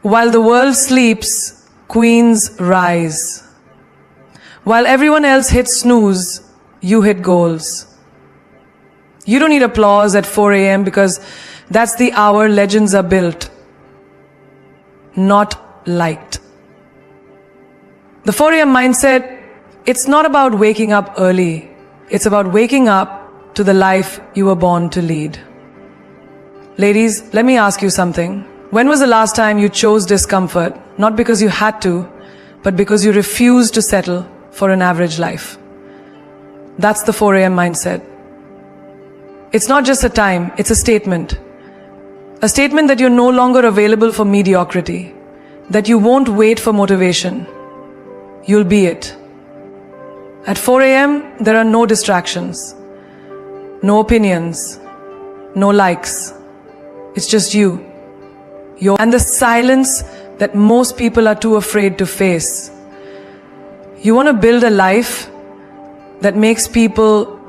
While the world sleeps, queens rise. While everyone else hits snooze, you hit goals. You don't need applause at 4 a.m. because that's the hour legends are built, not liked. The 4 a.m. mindset, it's not about waking up early. It's about waking up to the life you were born to lead. Ladies, let me ask you something. When was the last time you chose discomfort, not because you had to, but because you refused to settle for an average life? That's the 4 a.m. mindset. It's not just a time, it's a statement. A statement that you're no longer available for mediocrity, that you won't wait for motivation. You'll be it. At 4 a.m., there are no distractions, no opinions, no likes. It's just you. And the silence that most people are too afraid to face. You want to build a life that makes people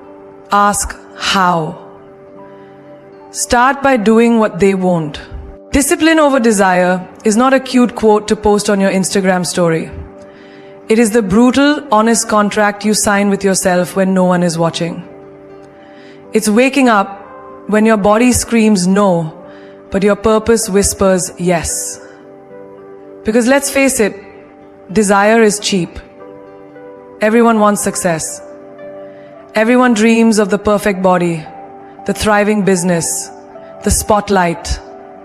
ask how. Start by doing what they won't. Discipline over desire is not a cute quote to post on your Instagram story. It is the brutal, honest contract you sign with yourself when no one is watching. It's waking up when your body screams no, but your purpose whispers yes. Because let's face it, desire is cheap. Everyone wants success. Everyone dreams of the perfect body, the thriving business, the spotlight,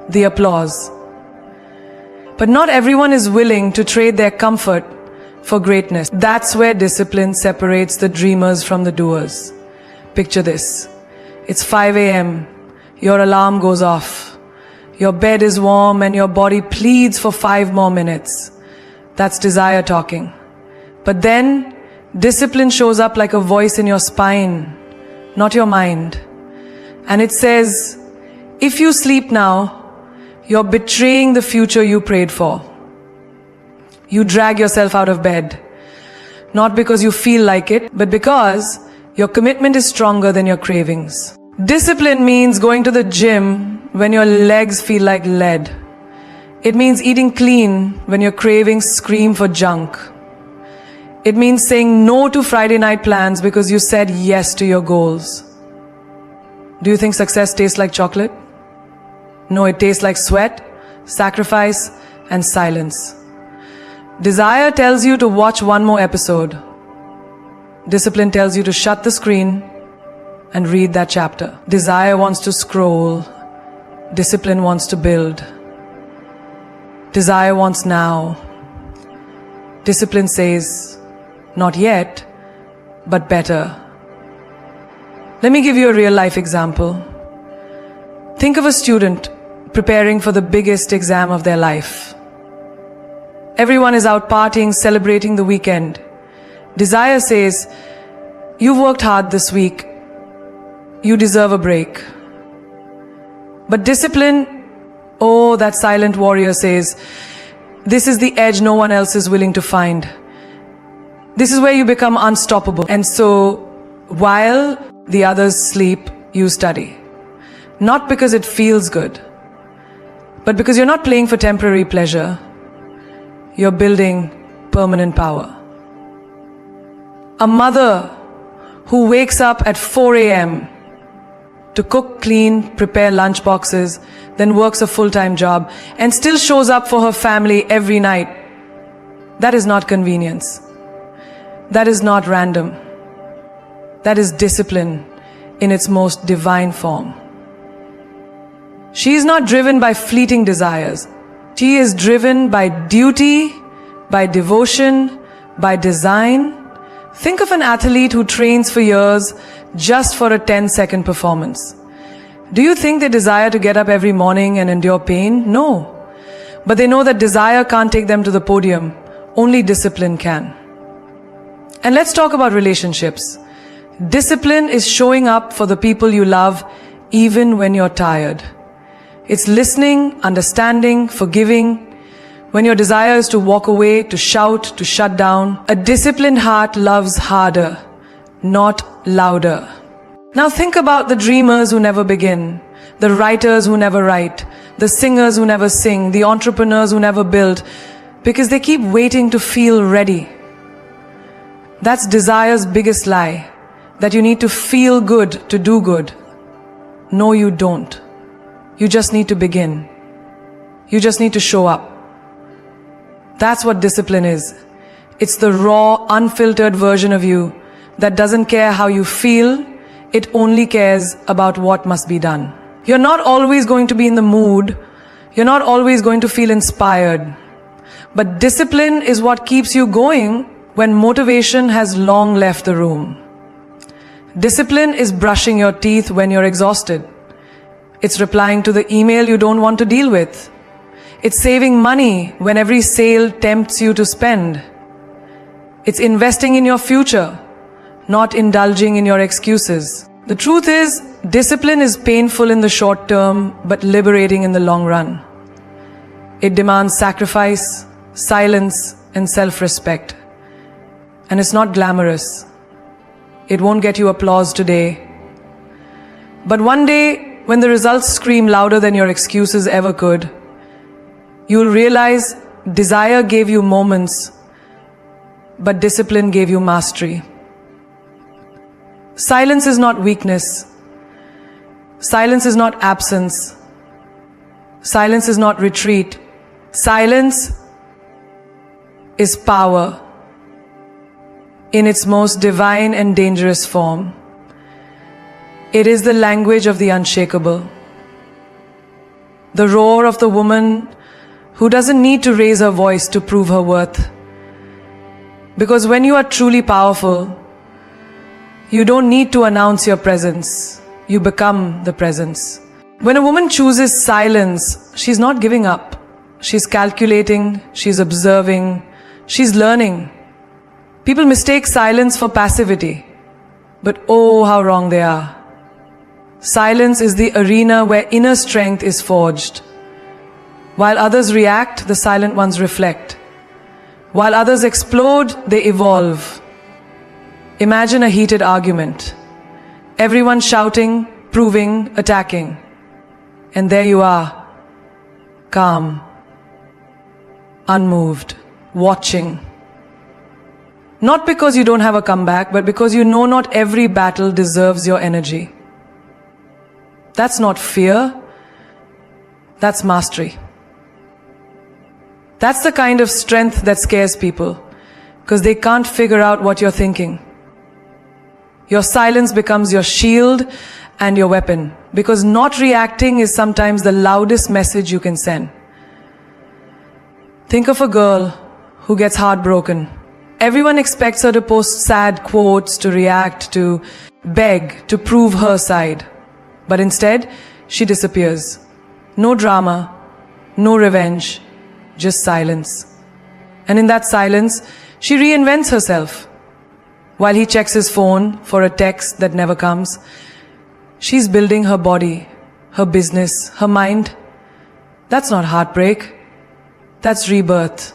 the applause. But not everyone is willing to trade their comfort for greatness. That's where discipline separates the dreamers from the doers. Picture this. It's 5 a.m. Your alarm goes off. Your bed is warm and your body pleads for 5 more minutes. That's desire talking. But then, discipline shows up like a voice in your spine, not your mind. And it says, if you sleep now, you're betraying the future you prayed for. You drag yourself out of bed, not because you feel like it, but because your commitment is stronger than your cravings. Discipline means going to the gym when your legs feel like lead. It means eating clean when your cravings scream for junk. It means saying no to Friday night plans because you said yes to your goals. Do you think success tastes like chocolate? No, it tastes like sweat, sacrifice, and silence. Desire tells you to watch one more episode. Discipline tells you to shut the screen and read that chapter. Desire wants to scroll. Discipline wants to build. Desire wants now. Discipline says, not yet, but better. Let me give you a real life example. Think of a student preparing for the biggest exam of their life. Everyone is out partying, celebrating the weekend. Desire says, you've worked hard this week. You deserve a break. But discipline, oh, that silent warrior says, this is the edge no one else is willing to find. This is where you become unstoppable. And so, while the others sleep, you study. Not because it feels good, but because you're not playing for temporary pleasure. You're building permanent power. A mother who wakes up at 4 a.m. to cook, clean, prepare lunch boxes, then works a full-time job, and still shows up for her family every night. That is not convenience. That is not random. That is discipline in its most divine form. She is not driven by fleeting desires. She is driven by duty, by devotion, by design. Think of an athlete who trains for years just for a 10-second performance. Do you think they desire to get up every morning and endure pain? No. But they know that desire can't take them to the podium. Only discipline can. And let's talk about relationships. Discipline is showing up for the people you love even when you're tired. It's listening, understanding, forgiving. When your desire is to walk away, to shout, to shut down, a disciplined heart loves harder, not louder. Now think about the dreamers who never begin, the writers who never write, the singers who never sing, the entrepreneurs who never build, because they keep waiting to feel ready. That's desire's biggest lie, that you need to feel good to do good. No, you don't. You just need to begin. You just need to show up. That's what discipline is. It's the raw, unfiltered version of you that doesn't care how you feel, it only cares about what must be done. You're not always going to be in the mood, you're not always going to feel inspired. But discipline is what keeps you going when motivation has long left the room. Discipline is brushing your teeth when you're exhausted. It's replying to the email you don't want to deal with. It's saving money when every sale tempts you to spend. It's investing in your future, not indulging in your excuses. The truth is, discipline is painful in the short term, but liberating in the long run. It demands sacrifice, silence, and self-respect. And it's not glamorous. It won't get you applause today. But one day, when the results scream louder than your excuses ever could, you'll realize desire gave you moments, but discipline gave you mastery. Silence is not weakness. Silence is not absence. Silence is not retreat. Silence is power in its most divine and dangerous form. It is the language of the unshakable. The roar of the woman who doesn't need to raise her voice to prove her worth. Because when you are truly powerful, you don't need to announce your presence. You become the presence. When a woman chooses silence, she's not giving up. She's calculating, she's observing, she's learning. People mistake silence for passivity, but oh, how wrong they are. Silence is the arena where inner strength is forged. While others react, the silent ones reflect. While others explode, they evolve. Imagine a heated argument. Everyone shouting, proving, attacking. And there you are, calm, unmoved, watching. Not because you don't have a comeback, but because you know not every battle deserves your energy. That's not fear, that's mastery. That's the kind of strength that scares people, because they can't figure out what you're thinking. Your silence becomes your shield and your weapon, because not reacting is sometimes the loudest message you can send. Think of a girl who gets heartbroken. Everyone expects her to post sad quotes, to react, to beg, to prove her side. But instead, she disappears. No drama, no revenge, just silence. And in that silence, she reinvents herself. While he checks his phone for a text that never comes, she's building her body, her business, her mind. That's not heartbreak. That's rebirth.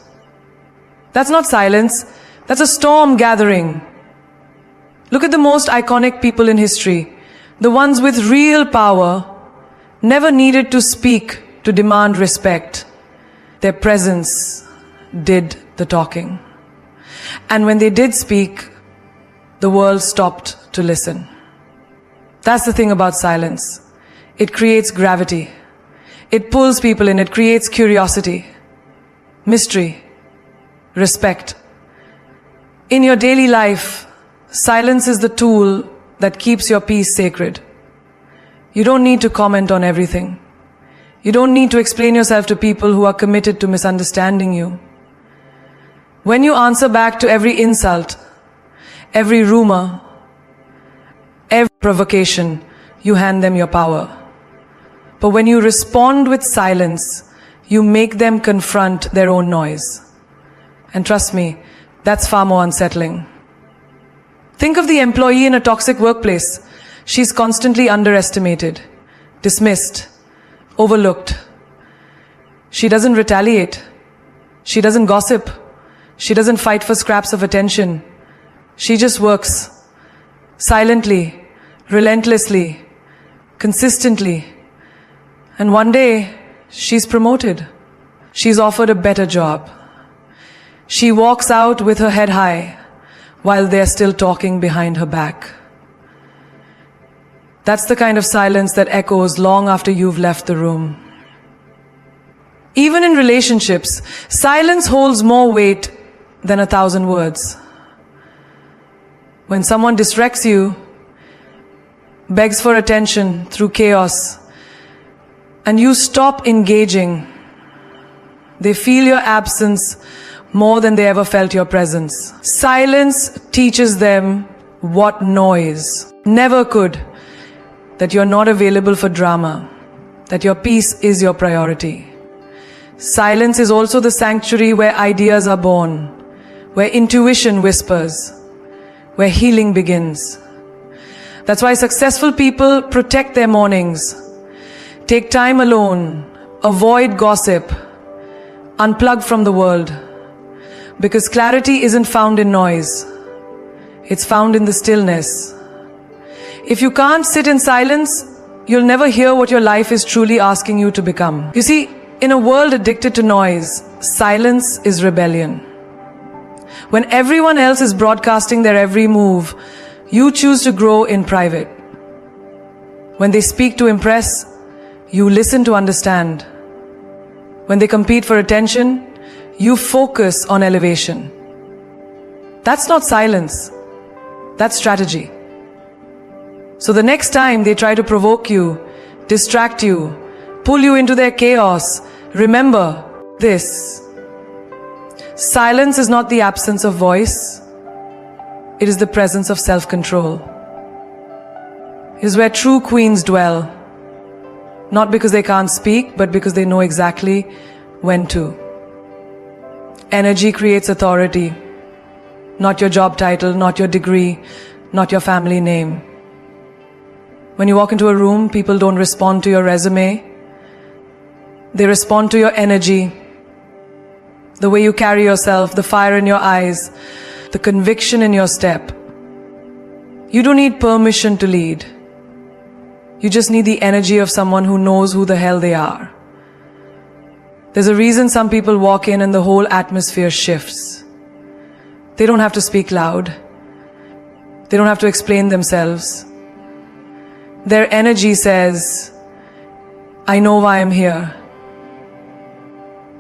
That's not silence. That's a storm gathering. Look at the most iconic people in history. The ones with real power never needed to speak to demand respect. Their presence did the talking. And when they did speak, the world stopped to listen. That's the thing about silence. It creates gravity. It pulls people in. It creates curiosity, mystery, respect. In your daily life, silence is the tool that keeps your peace sacred. You don't need to comment on everything. You don't need to explain yourself to people who are committed to misunderstanding you. When you answer back to every insult, every rumor, every provocation, you hand them your power. But when you respond with silence, you make them confront their own noise. And trust me, that's far more unsettling. Think of the employee in a toxic workplace. She's constantly underestimated, dismissed, overlooked. She doesn't retaliate. She doesn't gossip. She doesn't fight for scraps of attention. She just works silently, relentlessly, consistently, And one day, she's promoted. She's offered a better job. She walks out with her head high while they're still talking behind her back. That's the kind of silence that echoes long after you've left the room. Even in relationships, silence holds more weight than 1,000 words. When someone distracts you, begs for attention through chaos, and you stop engaging, they feel your absence more than they ever felt your presence. Silence teaches them what noise never could, that you're not available for drama, that your peace is your priority. Silence is also the sanctuary where ideas are born, where intuition whispers, where healing begins. That's why successful people protect their mornings, take time alone, avoid gossip, unplug from the world. Because clarity isn't found in noise, it's found in the stillness. If you can't sit in silence, you'll never hear what your life is truly asking you to become. You see, in a world addicted to noise, silence is rebellion. When everyone else is broadcasting their every move, you choose to grow in private. When they speak to impress, you listen to understand. When they compete for attention, you focus on elevation. That's not silence. That's strategy. So the next time they try to provoke you, distract you, pull you into their chaos, remember this. Silence is not the absence of voice. It is the presence of self-control. It is where true queens dwell. Not because they can't speak, but because they know exactly when to. Energy creates authority. Not your job title, not your degree, not your family name. When you walk into a room, people don't respond to your resume. They respond to your energy, the way you carry yourself, the fire in your eyes, the conviction in your step. You don't need permission to lead. You just need the energy of someone who knows who the hell they are. There's a reason some people walk in and the whole atmosphere shifts. They don't have to speak loud. They don't have to explain themselves. Their energy says, I know why I'm here.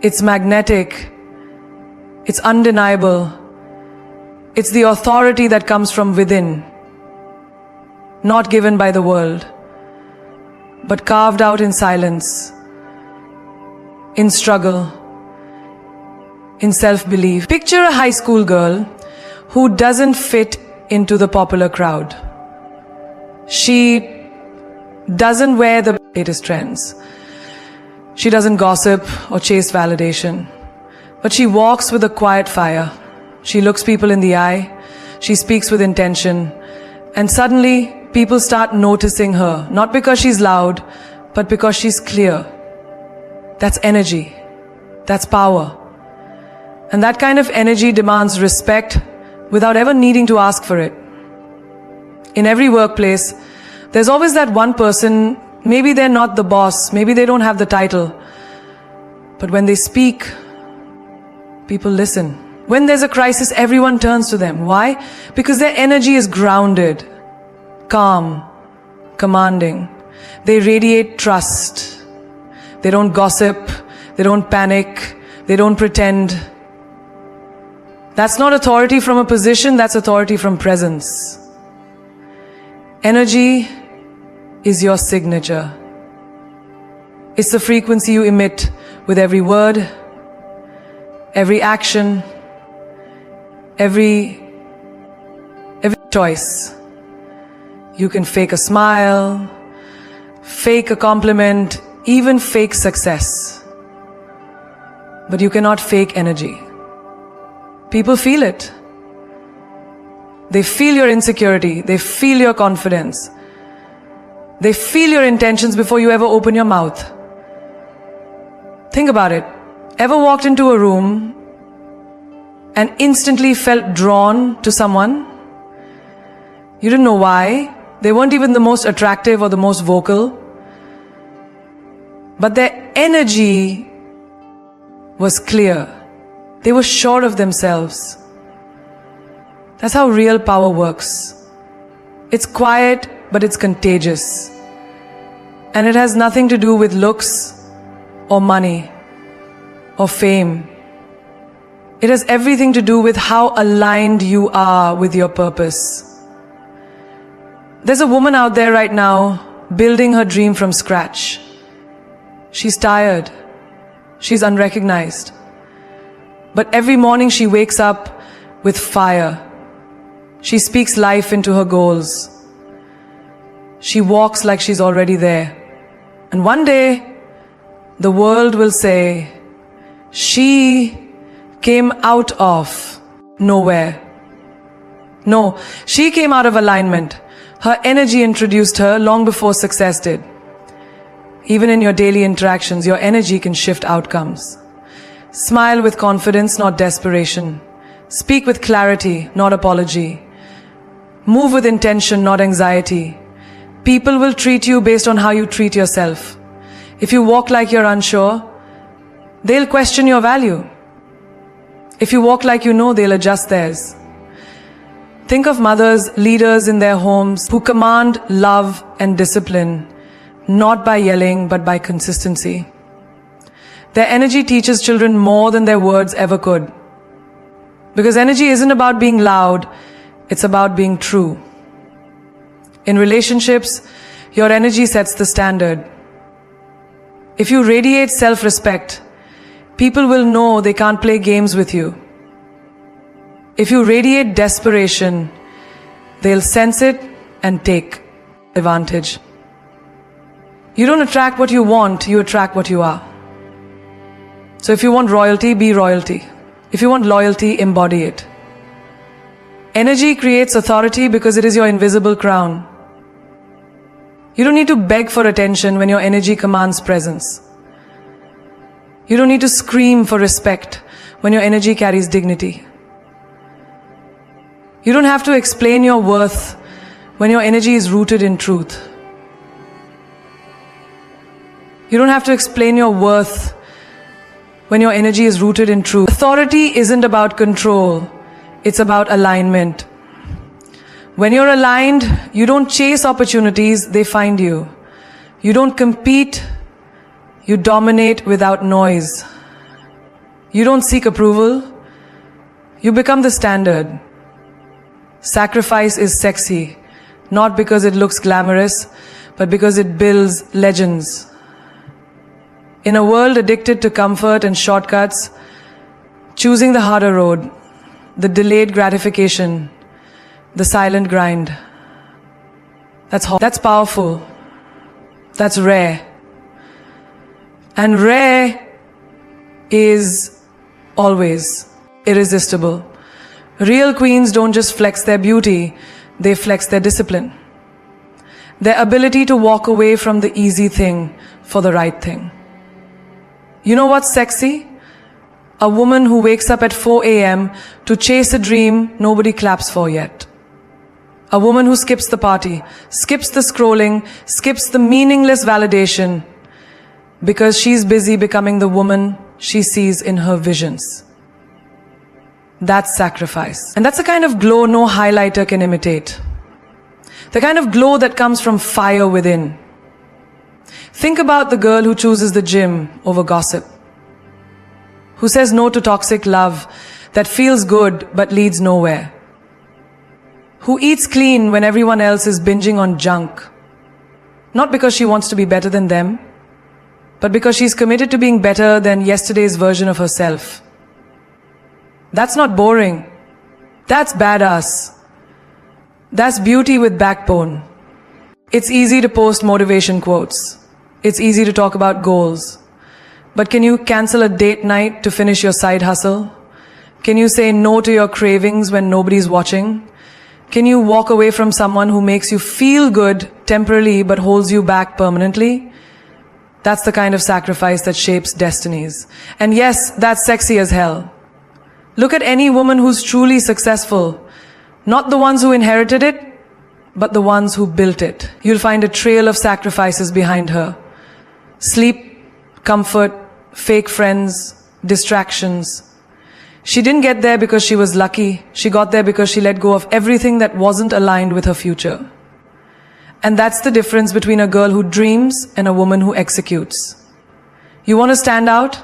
It's magnetic. It's undeniable. It's the authority that comes from within, not given by the world, but carved out in silence, in struggle, in self-belief. Picture a high school girl who doesn't fit into the popular crowd. She doesn't wear the latest trends. She doesn't gossip or chase validation, but she walks with a quiet fire. She looks people in the eye, she speaks with intention, and suddenly people start noticing her, not because she's loud, but because she's clear. That's energy. That's power. And that kind of energy demands respect without ever needing to ask for it. In every workplace, there's always that one person, maybe they're not the boss, maybe they don't have the title, but when they speak, people listen. When there's a crisis, everyone turns to them. Why? Because their energy is grounded, calm, commanding. They radiate trust. They don't gossip. They don't panic. They don't pretend. That's not authority from a position, that's authority from presence. Energy is your signature. It's the frequency you emit with every word, every action, every choice. You can fake a smile, fake a compliment, even fake success. But you cannot fake energy. People feel it. They feel your insecurity. They feel your confidence. They feel your intentions before you ever open your mouth. Think about it. Ever walked into a room and instantly felt drawn to someone? You didn't know why. They weren't even the most attractive or the most vocal. but their energy was clear. They were sure of themselves. That's how real power works. It's quiet, but it's contagious. And it has nothing to do with looks or money or fame. It has everything to do with how aligned you are with your purpose. There's a woman out there right now building her dream from scratch. She's tired. She's unrecognized. But every morning she wakes up with fire. She speaks life into her goals. She walks like she's already there. And one day, the world will say, she came out of nowhere. No, she came out of alignment. Her energy introduced her long before success did. Even in your daily interactions, your energy can shift outcomes. Smile with confidence, not desperation. Speak with clarity, not apology. Move with intention, not anxiety. People will treat you based on how you treat yourself. If you walk like you're unsure, they'll question your value. If you walk like you know, they'll adjust theirs. Think of mothers, leaders in their homes who command love and discipline, not by yelling, but by consistency. Their energy teaches children more than their words ever could. Because energy isn't about being loud, it's about being true. In relationships, your energy sets the standard. If you radiate self-respect, people will know they can't play games with you. If you radiate desperation, they'll sense it and take advantage. You don't attract what you want, you attract what you are. So if you want royalty, be royalty. If you want loyalty, embody it. Energy creates authority because it is your invisible crown. You don't need to beg for attention when your energy commands presence. You don't need to scream for respect when your energy carries dignity. You don't have to explain your worth when your energy is rooted in truth. You don't have to explain your worth when your energy is rooted in truth. Authority isn't about control, it's about alignment. When you're aligned, you don't chase opportunities, they find you. You don't compete, you dominate without noise. You don't seek approval, you become the standard. Sacrifice is sexy, not because it looks glamorous, but because it builds legends. In a world addicted to comfort and shortcuts, choosing the harder road, the delayed gratification, the silent grind, that's powerful. That's rare. And rare is always irresistible. Real queens don't just flex their beauty, they flex their discipline. Their ability to walk away from the easy thing for the right thing. You know what's sexy? A woman who wakes up at 4 a.m. to chase a dream nobody claps for yet. A woman who skips the party, skips the scrolling, skips the meaningless validation because she's busy becoming the woman she sees in her visions. That's sacrifice. And that's the kind of glow no highlighter can imitate. The kind of glow that comes from fire within. Think about the girl who chooses the gym over gossip. Who says no to toxic love that feels good but leads nowhere. Who eats clean when everyone else is binging on junk. Not because she wants to be better than them, but because she's committed to being better than yesterday's version of herself. That's not boring. That's badass. That's beauty with backbone. It's easy to post motivation quotes. It's easy to talk about goals. But can you cancel a date night to finish your side hustle? Can you say no to your cravings when nobody's watching? Can you walk away from someone who makes you feel good temporarily but holds you back permanently? That's the kind of sacrifice that shapes destinies. And yes, that's sexy as hell. Look at any woman who's truly successful. Not the ones who inherited it, but the ones who built it. You'll find a trail of sacrifices behind her. Sleep comfort, fake friends, distractions. She didn't get there because she was lucky. She got there because she let go of everything that wasn't aligned with her future. And that's the difference between a girl who dreams and a woman who executes. You want to stand out?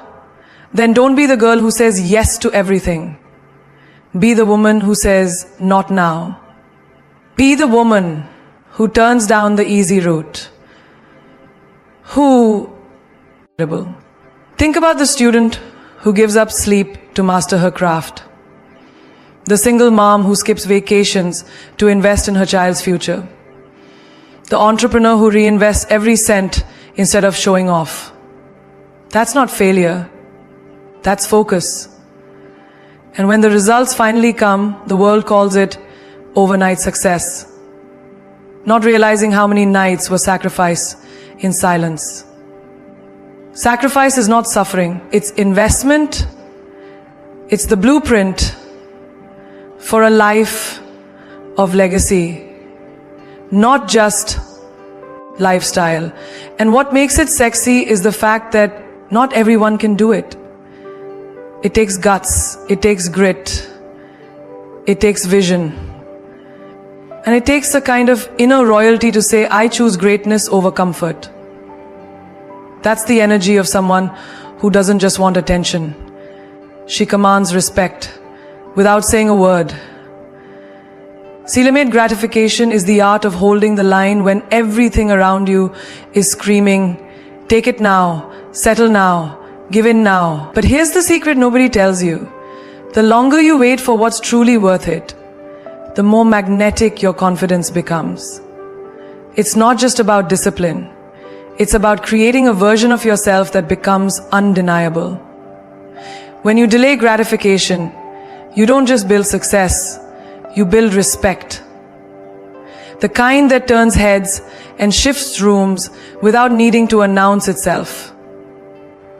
Then don't be the girl who says yes to everything. Be the woman who says not now. Be the woman who turns down the easy route. Think about the student who gives up sleep to master her craft. The single mom who skips vacations to invest in her child's future. The entrepreneur who reinvests every cent instead of showing off. That's not failure. That's focus. And when the results finally come, the world calls it overnight success. Not realizing how many nights were sacrificed in silence. Sacrifice is not suffering. It's investment. It's the blueprint for a life of legacy. Not just lifestyle. And what makes it sexy is the fact that not everyone can do it. It takes guts, it takes grit, it takes vision. And it takes a kind of inner royalty to say, I choose greatness over comfort. That's the energy of someone who doesn't just want attention. She commands respect without saying a word. Delayed gratification is the art of holding the line when everything around you is screaming, take it now, settle now, give in now. But here's the secret nobody tells you. The longer you wait for what's truly worth it, the more magnetic your confidence becomes. It's not just about discipline. It's about creating a version of yourself that becomes undeniable. When you delay gratification, you don't just build success, you build respect. The kind that turns heads and shifts rooms without needing to announce itself.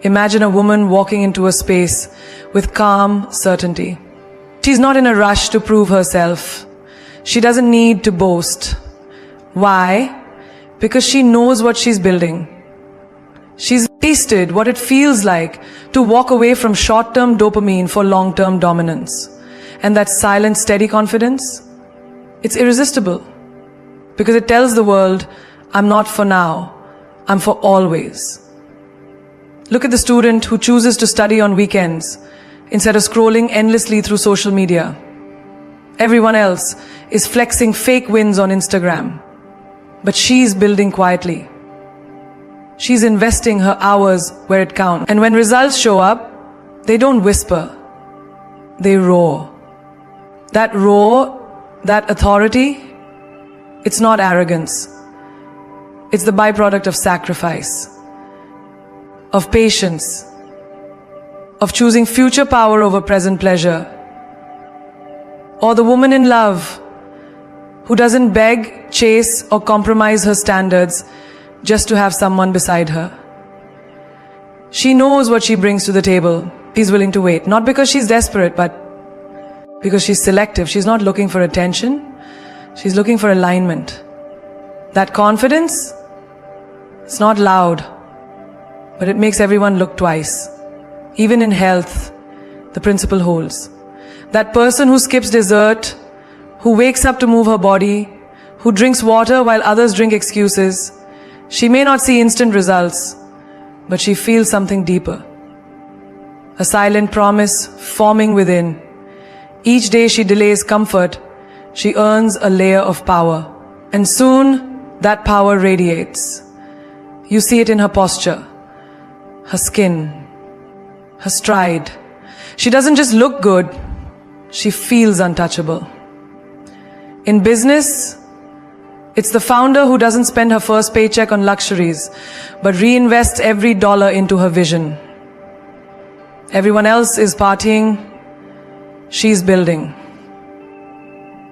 Imagine a woman walking into a space with calm certainty. She's not in a rush to prove herself. She doesn't need to boast. Why? Because she knows what she's building. She's tasted what it feels like to walk away from short-term dopamine for long-term dominance. And that silent, steady confidence, it's irresistible. Because it tells the world, I'm not for now, I'm for always. Look at the student who chooses to study on weekends instead of scrolling endlessly through social media. Everyone else is flexing fake wins on Instagram. But she's building quietly. She's investing her hours where it counts. And when results show up, they don't whisper. They roar. That roar, that authority, it's not arrogance. It's the byproduct of sacrifice, of patience, of choosing future power over present pleasure. Or the woman in love who doesn't beg, chase, or compromise her standards just to have someone beside her. She knows what she brings to the table. She's willing to wait, not because she's desperate, but because she's selective. She's not looking for attention. She's looking for alignment. That confidence, it's not loud, but it makes everyone look twice. Even in health, the principle holds. That person who skips dessert, who wakes up to move her body, who drinks water while others drink excuses, she may not see instant results, but she feels something deeper. A silent promise forming within. Each day she delays comfort, she earns a layer of power. And soon, that power radiates. You see it in her posture, her skin, her stride. She doesn't just look good, she feels untouchable. In business, it's the founder who doesn't spend her first paycheck on luxuries, but reinvests every dollar into her vision. Everyone else is partying, she's building.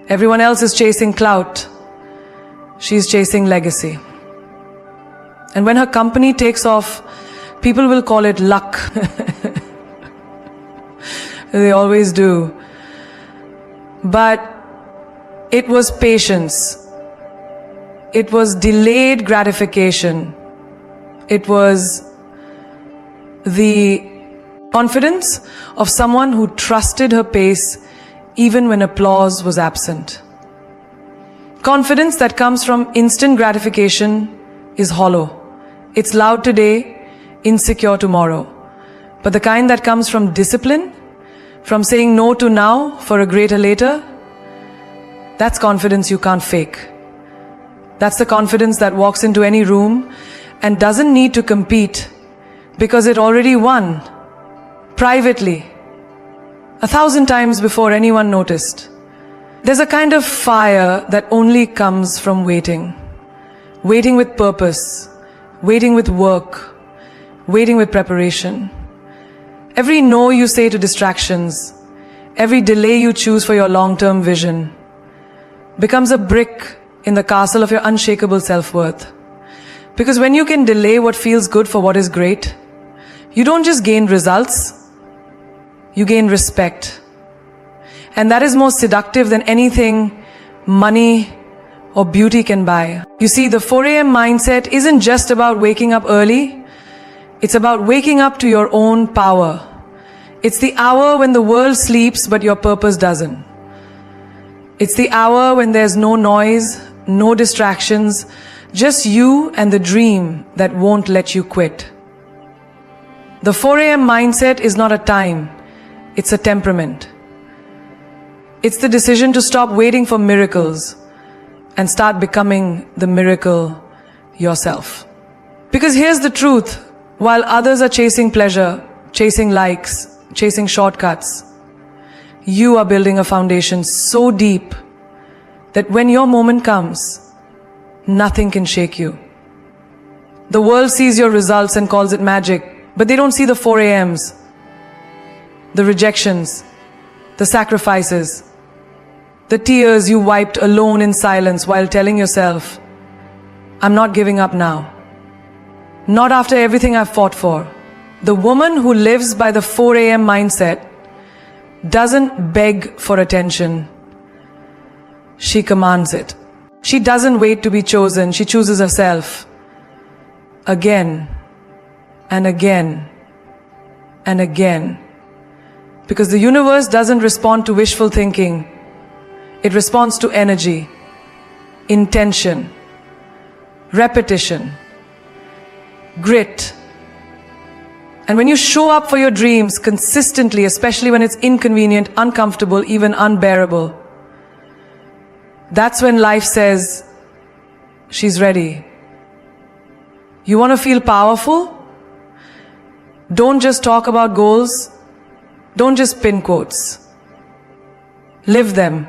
Everyone else is chasing clout, she's chasing legacy. And when her company takes off, people will call it luck. They always do. But it was patience. It was delayed gratification. It was The confidence of someone who trusted her pace even when applause was absent. Confidence that comes from instant gratification is hollow. It's loud today, insecure tomorrow. But the kind that comes from discipline, from saying no to now for a greater later, that's confidence you can't fake. That's the confidence that walks into any room and doesn't need to compete because it already won, privately, 1,000 times before anyone noticed. There's a kind of fire that only comes from waiting. Waiting with purpose, waiting with work, waiting with preparation. Every no you say to distractions, every delay you choose for your long-term vision becomes a brick in the castle of your unshakable self-worth. Because when you can delay what feels good for what is great, you don't just gain results, you gain respect. And that is more seductive than anything money or beauty can buy. You see, the 4 a.m. mindset isn't just about waking up early, it's about waking up to your own power. It's the hour when the world sleeps but your purpose doesn't. It's the hour when there's no noise, no distractions, just you and the dream that won't let you quit. The 4 a.m. mindset is not a time, it's a temperament. It's the decision to stop waiting for miracles and start becoming the miracle yourself. Because here's the truth, while others are chasing pleasure, chasing likes, chasing shortcuts, you are building a foundation so deep that when your moment comes, nothing can shake you. The world sees your results and calls it magic, but they don't see the 4 a.m.s, the rejections, the sacrifices, the tears you wiped alone in silence while telling yourself, I'm not giving up now. Not after everything I've fought for. The woman who lives by the 4 a.m. mindset doesn't beg for attention. She commands it. She doesn't wait to be chosen. She chooses herself. Again and again and again. Because the universe doesn't respond to wishful thinking. It responds to energy, intention, repetition, grit. And when you show up for your dreams consistently, especially when it's inconvenient, uncomfortable, even unbearable, that's when life says, she's ready. You want to feel powerful? Don't just talk about goals. Don't just pin quotes. Live them.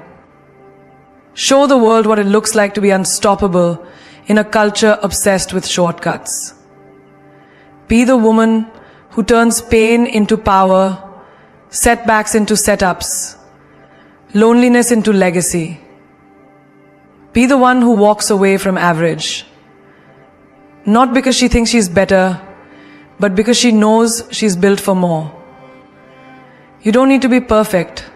Show the world what it looks like to be unstoppable in a culture obsessed with shortcuts. Be the woman who turns pain into power, setbacks into setups, loneliness into legacy. Be the one who walks away from average. Not because she thinks she's better, but because she knows she's built for more. You don't need to be perfect.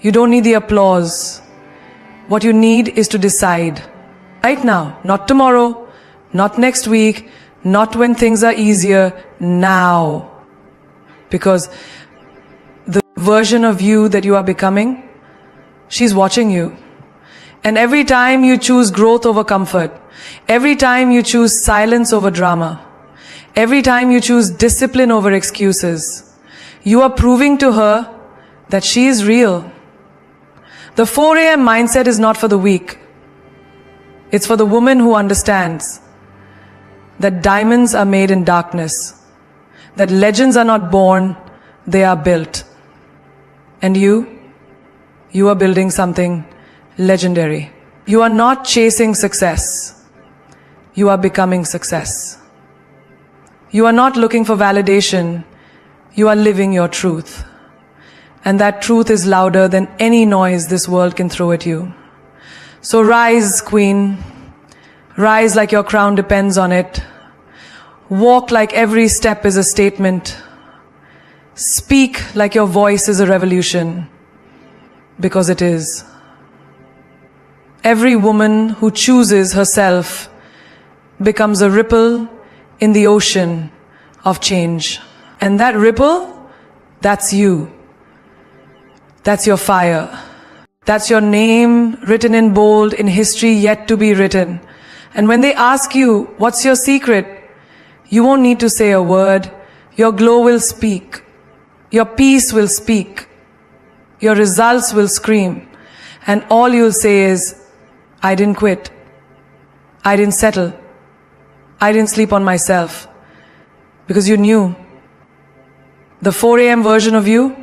You don't need the applause. What you need is to decide. Right now, not tomorrow, not next week, not when things are easier, now. Because the version of you that you are becoming, she's watching you. And every time you choose growth over comfort, every time you choose silence over drama, every time you choose discipline over excuses, you are proving to her that she is real. The 4 a.m. mindset is not for the weak. It's for the woman who understands that diamonds are made in darkness, that legends are not born, they are built. And you are building something legendary. You are not chasing success. You are becoming success. You are not looking for validation. You are living your truth. And that truth is louder than any noise this world can throw at you. So rise, queen. Rise like your crown depends on it. Walk like every step is a statement. Speak like your voice is a revolution. Because it is. Every woman who chooses herself becomes a ripple in the ocean of change. And that ripple, that's you. That's your fire. That's your name written in bold in history yet to be written. And when they ask you, what's your secret? You won't need to say a word. Your glow will speak. Your peace will speak. Your results will scream. And all you'll say is, I didn't quit. I didn't settle. I didn't sleep on myself. Because you knew. The 4 a.m. version of you,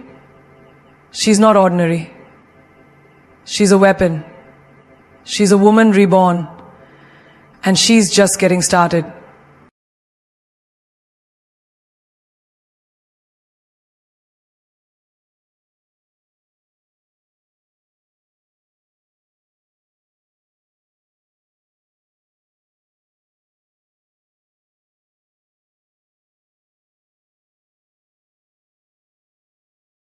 she's not ordinary. She's a weapon. She's a woman reborn. And she's just getting started.